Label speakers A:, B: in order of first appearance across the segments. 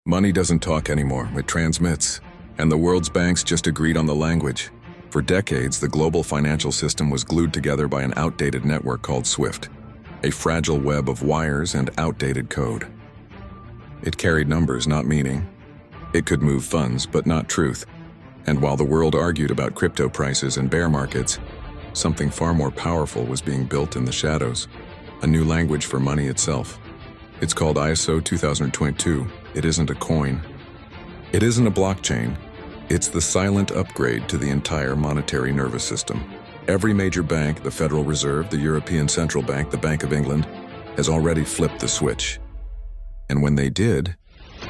A: Money doesn't talk anymore, it transmits. And the world's banks just agreed on the language. For decades, the global financial system was glued together by an outdated network called SWIFT, a fragile web of wires and outdated code. It carried numbers, not meaning. It could move funds, but not truth. And while the world argued about crypto prices and bear markets, something far more powerful was being built in the shadows, a new language for money itself. It's called ISO 2022. It isn't a coin. It isn't a blockchain. It's the silent upgrade to the entire monetary nervous system. Every major bank, the Federal Reserve, the European Central Bank, the Bank of England, has already flipped the switch. And when they did,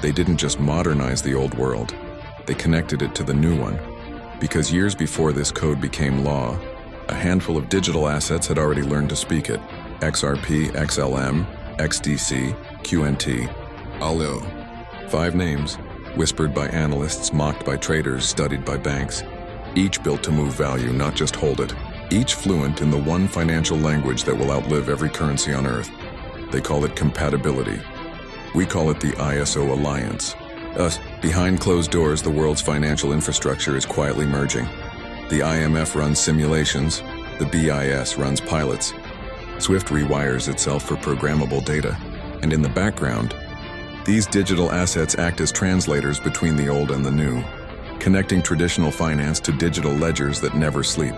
A: they didn't just modernize the old world. They connected it to the new one. Because years before this code became law, a handful of digital assets had already learned to speak it. XRP, XLM, XDC, QNT, ALGO. 5 names, whispered by analysts, mocked by traders, studied by banks. Each built to move value, not just hold it. Each fluent in the one financial language that will outlive every currency on Earth. They call it compatibility. We call it the ISO Alliance. Behind closed doors, the world's financial infrastructure is quietly merging. The IMF runs simulations, the BIS runs pilots. SWIFT rewires itself for programmable data, and in the background, these digital assets act as translators between the old and the new, connecting traditional finance to digital ledgers that never sleep.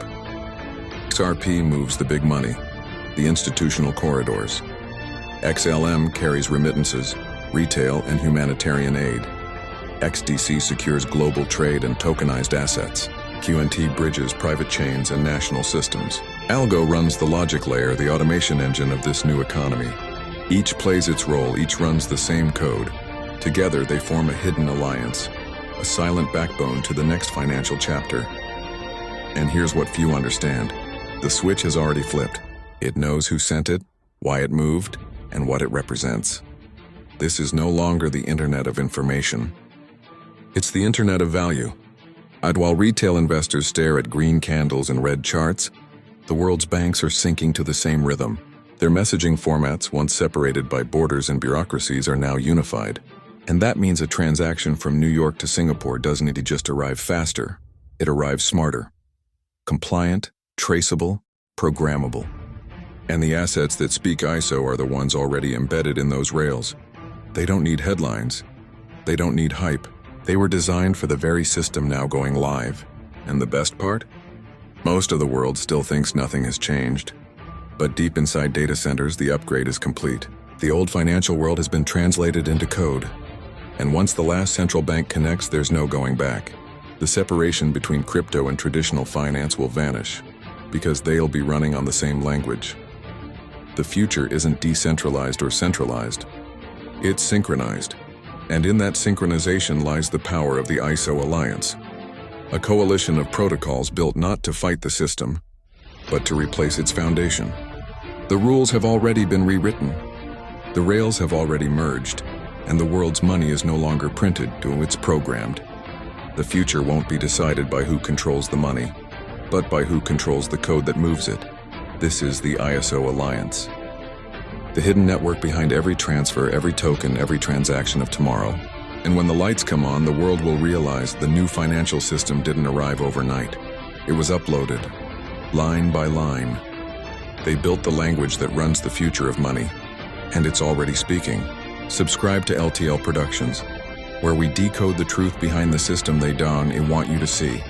A: XRP moves the big money, the institutional corridors. XLM carries remittances, retail, and humanitarian aid. XDC secures global trade and tokenized assets. QNT bridges private chains and national systems. ALGO runs the logic layer, the automation engine of this new economy. Each plays its role, each runs the same code. Together they form a hidden alliance, a silent backbone to the next financial chapter. And here's what few understand. The switch has already flipped. It knows who sent it, why it moved, and what it represents. This is no longer the Internet of information. It's the Internet of value. And while retail investors stare at green candles and red charts, the world's banks are syncing to the same rhythm. Their messaging formats, once separated by borders and bureaucracies, are now unified. And that means a transaction from New York to Singapore doesn't need to just arrive faster. It arrives smarter. Compliant, traceable, programmable. And the assets that speak ISO are the ones already embedded in those rails. They don't need headlines. They don't need hype. They were designed for the very system now going live. And the best part? Most of the world still thinks nothing has changed. But deep inside data centers, the upgrade is complete. The old financial world has been translated into code. And once the last central bank connects, there's no going back. The separation between crypto and traditional finance will vanish, because they'll be running on the same language. The future isn't decentralized or centralized. It's synchronized. And in that synchronization lies the power of the ISO Alliance, a coalition of protocols built not to fight the system, but to replace its foundation. The rules have already been rewritten. The rails have already merged, and the world's money is no longer printed, it's programmed. The future won't be decided by who controls the money, but by who controls the code that moves it. This is the ISO Alliance. The hidden network behind every transfer, every token, every transaction of tomorrow. And when the lights come on, the world will realize the new financial system didn't arrive overnight. It was uploaded, line by line. They built the language that runs the future of money, and it's already speaking. Subscribe to LTL Productions, where we decode the truth behind the system they don't want you to see.